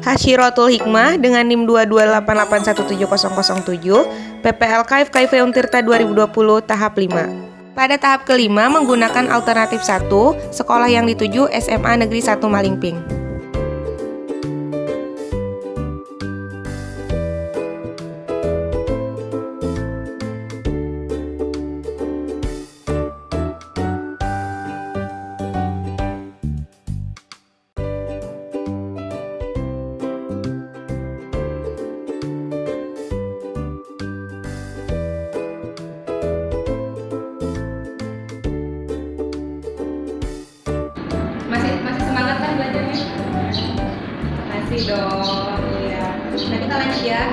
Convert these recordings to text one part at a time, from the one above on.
Hasyirotul Hikmah dengan NIM 228817007, PPLK FKIP Untirta 2020 tahap 5. Pada tahap kelima menggunakan alternatif 1, sekolah yang dituju SMA Negeri 1 Malingping. Masih semangat kan belajarnya? Masih dong, iya. Nah kita lanjut ya.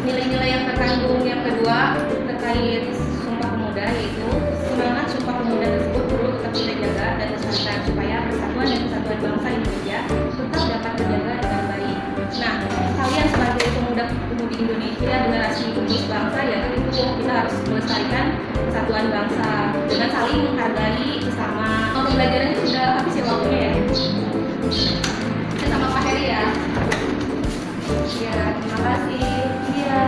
Nilai-nilai yang terkandung yang kedua terkait Sumpah Pemuda, yaitu semangat Sumpah Pemuda tersebut perlu tetap kita jaga dan lestarikan supaya persatuan dan kesatuan bangsa Indonesia tetap dapat terjaga dengan baik. Nah, kalian sebagai pemuda-pemudi Indonesia, generasi penerus bangsa, ya itu kita harus melestarikan kesatuan bangsa dengan saling menghargai sesama. Pembelajarannya sudah habis ya waktunya ya. Kita sama Pak Heri ya. Ya, terima kasih. Iya.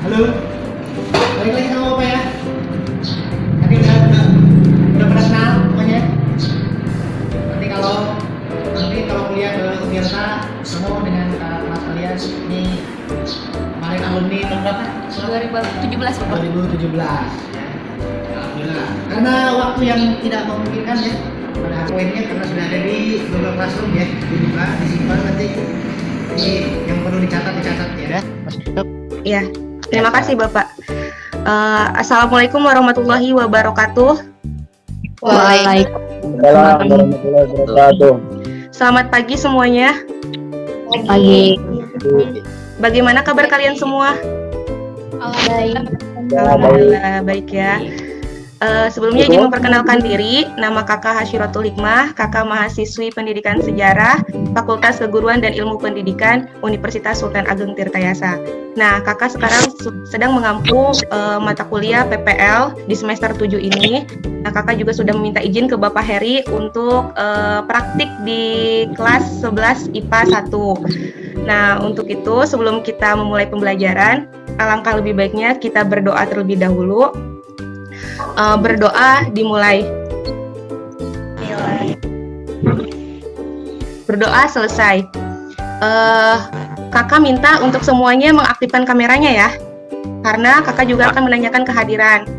Halo, balik lagi sama Bapak ya. Tadi udah pada kenal semuanya. Nanti kalau kuliah ke Untirta, ketemu dengan kelas kalian. Ini kemarin alumni tahun berapa? 2017 Bapak. 2017 ya. Alhamdulillah. Karena waktu yang tidak memungkinkan ya, pada poinnya karena sudah ada di Google Classroom ya, dibuka, disimpan nanti. Ini yang perlu dicatat ya. Masuk tutup. Ya, terima kasih Bapak. Assalamualaikum warahmatullahi wabarakatuh. Waalaikumsalam warahmatullahi wabarakatuh. Selamat pagi semuanya. Pagi. Bagaimana kabar kalian semua? Alhamdulillah baik ya. Sebelumnya ingin memperkenalkan diri, nama kakak Hasyirotul Hikmah, kakak mahasiswi Pendidikan Sejarah, Fakultas Keguruan dan Ilmu Pendidikan, Universitas Sultan Ageng Tirtayasa. Nah, kakak sekarang sedang mengampu mata kuliah PPL di semester 7 ini. Nah, kakak juga sudah meminta izin ke Bapak Heri untuk praktik di kelas 11 IPA 1. Nah, untuk itu sebelum kita memulai pembelajaran, alangkah lebih baiknya kita berdoa terlebih dahulu. Berdoa dimulai. Berdoa selesai. Kakak minta untuk semuanya mengaktifkan kameranya ya, karena kakak juga akan menanyakan kehadiran.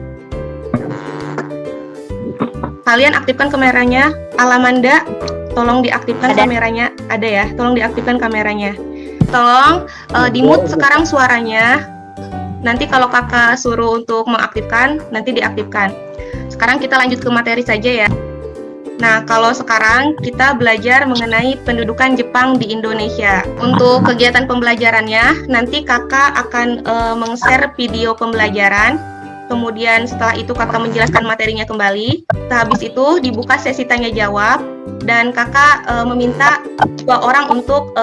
Kalian aktifkan kameranya. Alamanda, tolong diaktifkan kameranya. Ada ya, tolong diaktifkan kameranya. Tolong di-mute sekarang suaranya. Nanti kalau kakak suruh untuk mengaktifkan, nanti diaktifkan. Sekarang kita lanjut ke materi saja ya. Nah, kalau sekarang kita belajar mengenai pendudukan Jepang di Indonesia. Untuk kegiatan pembelajarannya, nanti kakak akan meng-share video pembelajaran. Kemudian setelah itu kakak menjelaskan materinya kembali. Habis itu dibuka sesi tanya jawab. Dan kakak meminta 2 orang untuk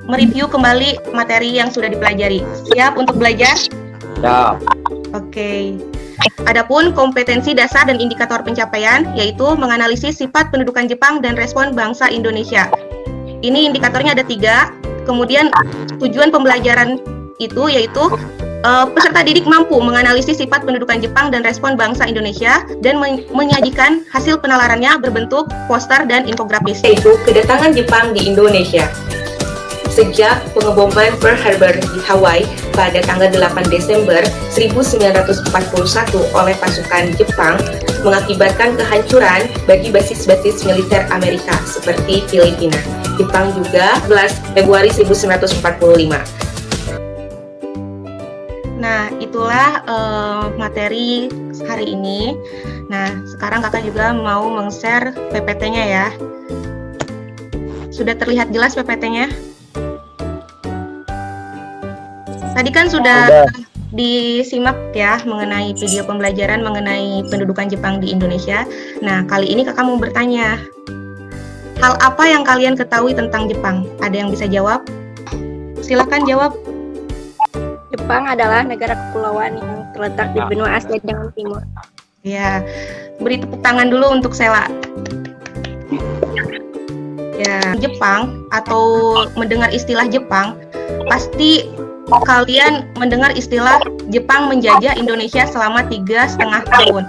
mereview kembali materi yang sudah dipelajari. Siap untuk belajar? Siap. Oke. Adapun kompetensi dasar dan indikator pencapaian, yaitu menganalisis sifat pendudukan Jepang dan respon bangsa Indonesia. Ini indikatornya ada 3. Kemudian tujuan pembelajaran itu yaitu peserta didik mampu menganalisis sifat pendudukan Jepang dan respon bangsa Indonesia dan menyajikan hasil penalarannya berbentuk poster dan infografis. Yaitu kedatangan Jepang di Indonesia. Sejak pengeboman Pearl Harbor di Hawaii pada tanggal 8 Desember 1941 oleh pasukan Jepang mengakibatkan kehancuran bagi basis-basis militer Amerika seperti Filipina. Jepang juga 11 Februari 1945. Nah, itulah materi hari ini. Nah, sekarang kakak juga mau meng-share PPT-nya ya. Sudah terlihat jelas PPT-nya? Tadi kan sudah disimak ya mengenai video pembelajaran mengenai pendudukan Jepang di Indonesia. Nah, kali ini kakak mau bertanya. Hal apa yang kalian ketahui tentang Jepang? Ada yang bisa jawab? Silakan jawab. Jepang adalah negara kepulauan yang terletak di benua Asia Tenggara Timur. Ya, beri tepuk tangan dulu untuk Sela. Ya, Jepang atau mendengar istilah Jepang, pasti kalian mendengar istilah Jepang menjajah Indonesia selama 3,5 tahun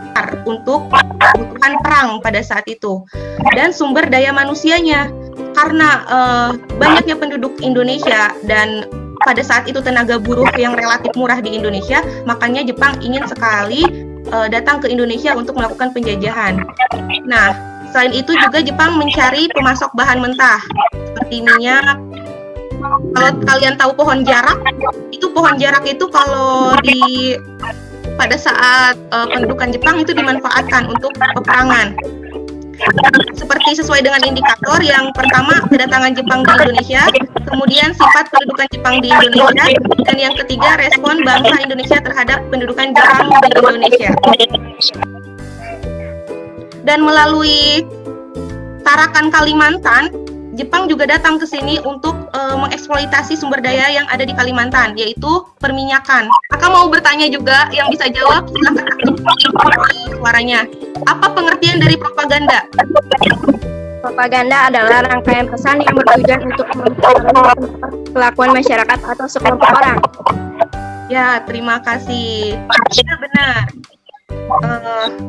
untuk kebutuhan perang pada saat itu. Dan sumber daya manusianya, karena banyaknya penduduk Indonesia dan pada saat itu tenaga buruh yang relatif murah di Indonesia, makanya Jepang ingin sekali datang ke Indonesia untuk melakukan penjajahan. Nah, selain itu juga Jepang mencari pemasok bahan mentah seperti minyak. Kalau kalian tahu pohon jarak itu kalau pada saat pendudukan Jepang itu dimanfaatkan untuk peperangan. Seperti sesuai dengan indikator, yang pertama kedatangan Jepang di Indonesia, kemudian sifat pendudukan Jepang di Indonesia, dan yang ketiga respon bangsa Indonesia terhadap pendudukan Jepang di Indonesia. Dan melalui Tarakan Kalimantan, Jepang juga datang ke sini untuk mengeksploitasi sumber daya yang ada di Kalimantan, yaitu perminyakan. Kakak mau bertanya juga, yang bisa jawab silakan suaranya. Apa pengertian dari propaganda? Propaganda adalah rangkaian pesan yang bertujuan untuk mempengaruhi kelakuan masyarakat atau sekelompok orang. Ya, terima kasih. Ya, benar.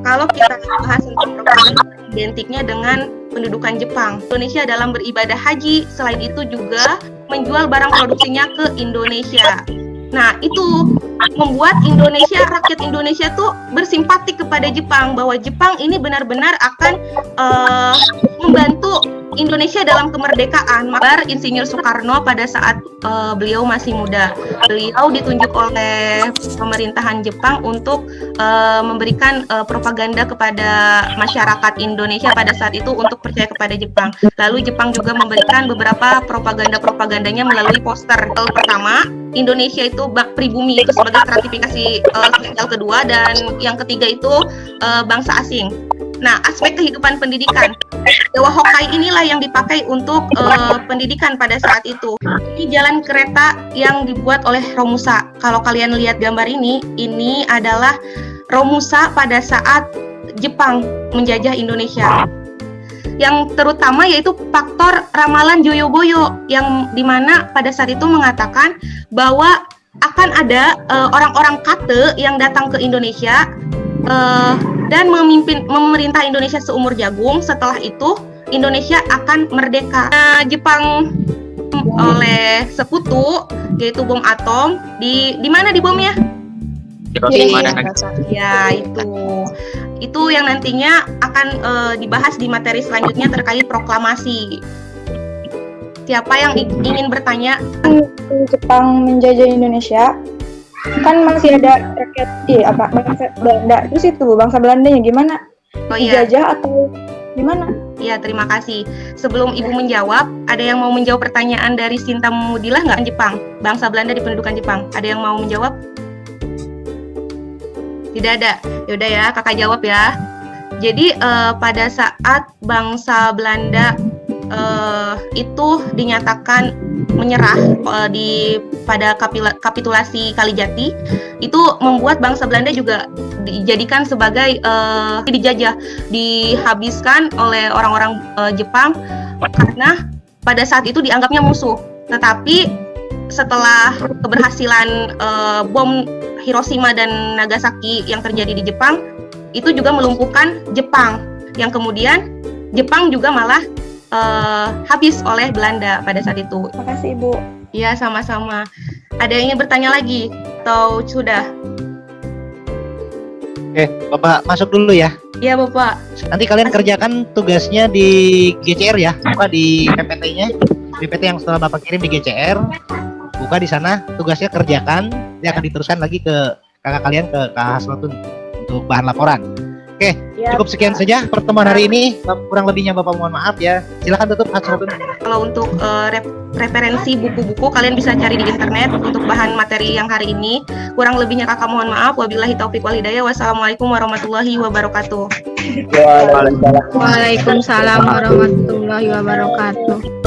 Kalau kita bahas tentang propaganda, identiknya dengan pendudukan Jepang. Indonesia dalam beribadah haji, selain itu juga menjual barang produksinya ke Indonesia. Nah, itu membuat rakyat Indonesia tuh bersimpati kepada Jepang, bahwa Jepang ini benar-benar akan membantu Indonesia dalam kemerdekaan. Maka Insinyur Soekarno pada saat beliau masih muda, beliau ditunjuk oleh pemerintahan Jepang untuk memberikan propaganda kepada masyarakat Indonesia pada saat itu untuk percaya kepada Jepang. Lalu Jepang juga memberikan beberapa propagandanya melalui poster. Pertama, Indonesia itu pribumi itu sebagai stratifikasi sosial kedua, dan yang ketiga itu bangsa asing. Nah, aspek kehidupan pendidikan, Dewa Hokkai inilah yang dipakai untuk pendidikan pada saat itu. Ini jalan kereta yang dibuat oleh Romusa. Kalau kalian lihat gambar ini adalah Romusa pada saat Jepang menjajah Indonesia. Yang terutama yaitu faktor ramalan Joyoboyo, yang dimana pada saat itu mengatakan bahwa akan ada orang-orang Kate yang datang ke Indonesia dan memerintah Indonesia seumur jagung. Setelah itu Indonesia akan merdeka. Jepang oleh sekutu yaitu bom atom. Di mana di bomnya? Ya, itu yang nantinya akan dibahas di materi selanjutnya terkait proklamasi. Siapa yang ingin bertanya? Jepang menjajah Indonesia, kan masih ada rakyat bangsa Belanda. Terus itu bangsa Belandanya gimana? Dijajah atau gimana? Ya, terima kasih. Sebelum Ibu menjawab, ada yang mau menjawab pertanyaan dari Sinta Mudilah nggak? Jepang, bangsa Belanda di pendudukan Jepang. Ada yang mau menjawab? Tidak ada. Yaudah ya, kakak jawab ya. Jadi pada saat bangsa Belanda itu dinyatakan menyerah pada kapitulasi Kalijati, itu membuat bangsa Belanda juga dijadikan sebagai dijajah, dihabiskan oleh orang-orang Jepang karena pada saat itu dianggapnya musuh. Tetapi setelah keberhasilan bom Hiroshima dan Nagasaki yang terjadi di Jepang, itu juga melumpuhkan Jepang, yang kemudian Jepang juga malah habis oleh Belanda pada saat itu. Terima kasih, Ibu. Iya, sama-sama. Ada yang ingin bertanya lagi atau sudah? Oke, Bapak masuk dulu ya. Iya, Bapak. Nanti kalian kerjakan tugasnya di GCR ya, buka di PPT-nya. PPT yang setelah Bapak kirim di GCR, buka di sana, tugasnya kerjakan, dia akan diteruskan lagi ke kakak kalian, ke Kak Hasnotun untuk bahan laporan. Oke, cukup sekian saja pertemuan hari ini. Kurang lebihnya Bapak mohon maaf ya. Silakan tutup Hasnotun. Kalau untuk referensi buku-buku kalian bisa cari di internet untuk bahan materi yang hari ini. Kurang lebihnya kakak mohon maaf. Wabillahi taufiq wal hidayah. Wassalamualaikum warahmatullahi wabarakatuh. Waalaikumsalam. Waalaikumsalam warahmatullahi wabarakatuh.